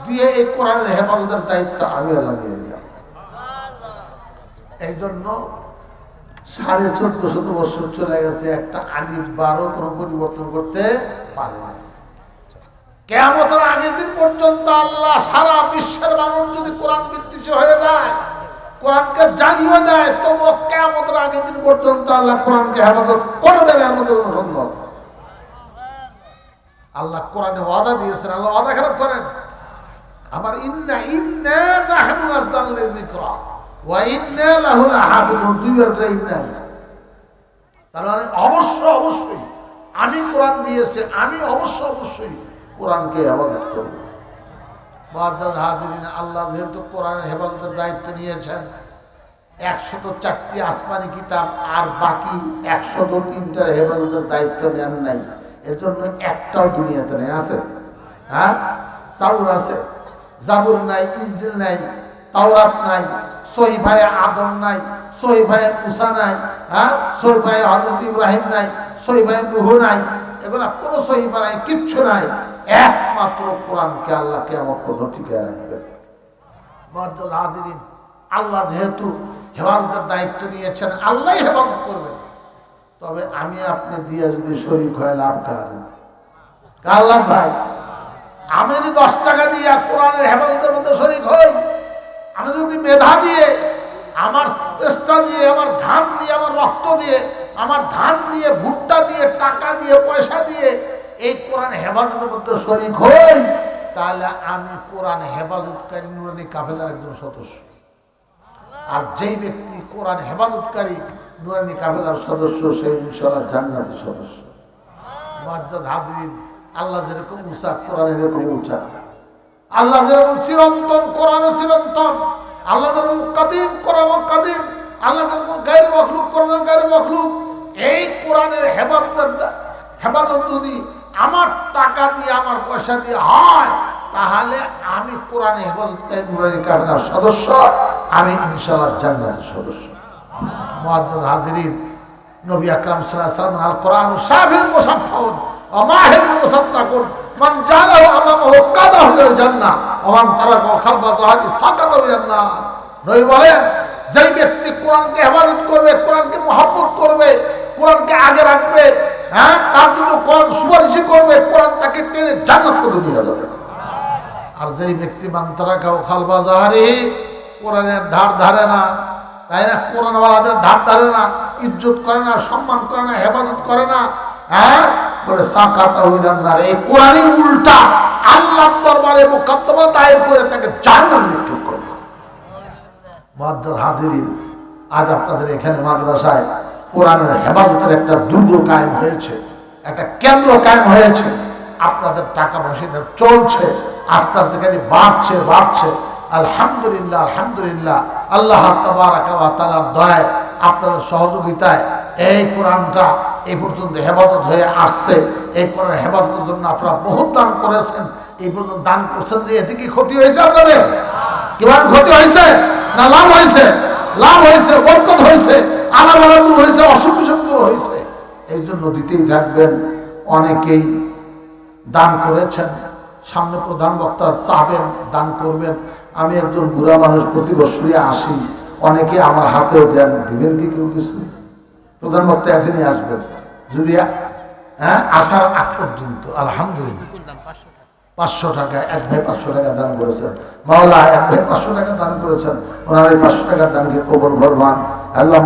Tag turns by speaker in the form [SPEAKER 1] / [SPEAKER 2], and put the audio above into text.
[SPEAKER 1] দিয়ে এই কোরআনের হেফাজতের দায়িত্ব আমি আল্লাহ নিয়ে নিলাম। এই জন্য 1450 বছর চলে গেছে, একটা আলিফ বারও কোনো পরিবর্তন করতে পারে না। কিয়ামতের আগের দিন পর্যন্ত আল্লাহ সারা বিশ্বের মানুষ যদি কোরআন বিদ্বেষী হয়ে যায়, কোরআনকে জানিয়ে দেয়, তবু কিয়ামতের আগের দিন পর্যন্ত আল্লাহ কোরআনকে হেফাজত করবেন, এর মধ্যে কোনো সন্দেহ নেই। আল্লাহ কোরআনে ওয়াদা দিয়েছেন, আল্লাহ ওয়াদা খেলাপ করেন। আবার ইন্না নাহনু নাযালনা যিকরা ওয়া ইন্না লাহু লাহাফিজুন, দুইবার করে ইন্না আছে। তার মানে অবশ্যই আমি কোরআন দিয়েছি, আমি অবশ্যই কোরআনকে হেফাজত করব। মুআজ্জাজ হাজিরিন, আল্লাহ যেহেতু কোরআনের হেফাজতের দায়িত্ব নিয়েছেন, 104টি আসমানি কিতাব আর বাকি 103টার হেফাজতের দায়িত্ব নেন নাই, এজন্য একটাও দুনিয়াতে নেই। আছে? হ্যাঁ, তাওরাত আছে, জাবুর নাই, ইনজিল নাই, তাওরাত নাই, সহিফায়ে আদম নাই, সহিফায়ে মুসা নাই, হ্যাঁ, সহিফায়ে হযরত ইব্রাহিম নাই, সহিফায়ে নূহ নাই, এগুলা কোনো সহিফা নাই, কিচ্ছু নাই। একমাত্র কোরআনকে আল্লাহ কিয়ামত পর্যন্ত টিকিয়ে রাখবেন। মুআজ্জাজ হাজিরিন, আল্লাহ যেহেতু হেফাজতের দায়িত্ব নিয়েছেন, আল্লাহই হেফাজত করবেন। তবে আমি আপনি দিয়ে যদি শরীক হয়, লাভ কার? আল্লাহ ভাই, আমি যদি 10 টাকা দিয়ে কোরআনের হেফাজতের মধ্যে শরীক হই, আমি যদি মেধা দিয়ে, আমার চেষ্টা দিয়ে, আমার ঘাম দিয়ে, আমার রক্ত দিয়ে, আমার ধান দিয়ে, ভুট্টা দিয়ে, টাকা দিয়ে, পয়সা দিয়ে এই কোরআন হেফাজতের মধ্যে শরীক হই, তাহলে আমি কোরআন হেফাজতকারী নুরানি কাফেলার একজন সদস্য। আর যেই ব্যক্তি কোরআন হেফাজতকারী নুরানি কাফেলার সদস্য, সেই ইনশাআল্লাহ জান্নাতের সদস্য। মুআজ্জাজ হাজিরিন, আল্লাহ যেরকম উঁচা, কোরআন এরকম উঁচা। আল্লাহ যেরকম চিরন্তন, কোরআনও চিরন্তন। আল্লাহ যেরকম কাদিম, কোরআনও কাদিম। আল্লাহ যেরকম গায়রে মখলুক, কোরআনও গায়রে মখলুক। এই কোরআনের হেফাজত যদি আমার টাকা দিয়ে, আমার পয়সা দিয়ে হয়, তাহলে আমি কোরআনে হেফাজতকারী নুরানি কাফেলার সদস্য, আমি ইনশাআল্লাহ জান্নাতের সদস্য। মুআজ্জাজ হাজিরিন, নবী আকরাম সাল্লাল্লাহু আলাইহি ওয়াসাল্লাম আল কোরআনু শাফিউন মুসাফফাউন ওয়া মাহিরুন মুসাত্তাকুন মান জালাহু আমামাহু কাদাহু ইলাল জান্নাহ ওয়া মান তারাকাহু খালফা যাহরি সাকাতাহু ইলান নার। নবী বলেন, যেই ব্যক্তি কোরআনকে হেফাজত করবে, কোরআনকে মহব্বত করবে, কোরআনকে আগে রাখবে, হ্যাঁ, তার জন্য কোরআন সুপারিশ করবে, কোরআন তাকে টেনে জান্নাত পর্যন্ত নিয়ে যাবে। আর যেই ব্যক্তি মান তারাকাহু খালফা যাহরি, কোরআনের ধার ধারে না, তাই না, কোরআনওয়ালাদের ধার ধারে না, ইজ্জত করে না, সম্মান করে না, হেফাজত করে না, হ্যাঁ, বলে সাকাতাহু ইলান নার, এই কোরআনই উল্টা আল্লাহর দরবারে মোকদ্দমা দায়ের করে তাকে জাহান্নামে নিক্ষেপ করবে। মুআজ্জাজ হাজিরিন, আজ আপনাদের এখানে মাদ্রাসায় কোরআনের হেফাজতের একটা দুর্গ কায়েম হয়েছে, একটা কেন্দ্র কায়েম হয়েছে। আপনাদের টাকা পয়সা চলছে, আস্তে আস্তে খালি বাড়ছে। আলহামদুলিল্লাহ, আলহামদুলিল্লাহ। আল্লাহ তাবারাকা ওয়া তাআলার দয়ায়, আপনাদের সহযোগিতায় এই কোরআনটা এই পর্যন্ত হেফাজত হয়ে আসছে। এই কোরআন হেফাজতের জন্য আপনারা বহুত দান করেছেন, এই পর্যন্ত দান করছেন। যে এতে কি ক্ষতি হয়েছে আপনাদের? কিভাবে ক্ষতি হয়েছে? না লাভ হয়েছে? লাভ হয়েছে, বরকত হয়েছে, আনাবানা দূর হয়েছে, অসুখ বিসুখ দূর হয়েছে। এই জন্য দিতেই থাকবেন। অনেকেই দান করেছেন, সামনে প্রধান বক্তা চাবেন, দান করবেন। আমি একজন বুড়া মানুষ, প্রতি বছরই আসি, অনেকে আমার হাতেও দেন। দিবেন কি কেউ কিছু? প্রধান বক্তা এখনই আসবেন, যদি আসার আগ পর্যন্ত। আলহামদুলিল্লাহ, 500 টাকা, এক ভাই 500 টাকা দান করেছেন। মাওলা, এক ভাই 500 টাকা দান করেছেন, ওনার এই 500 টাকার দানকে কবুল ফরমান আল্লাহ।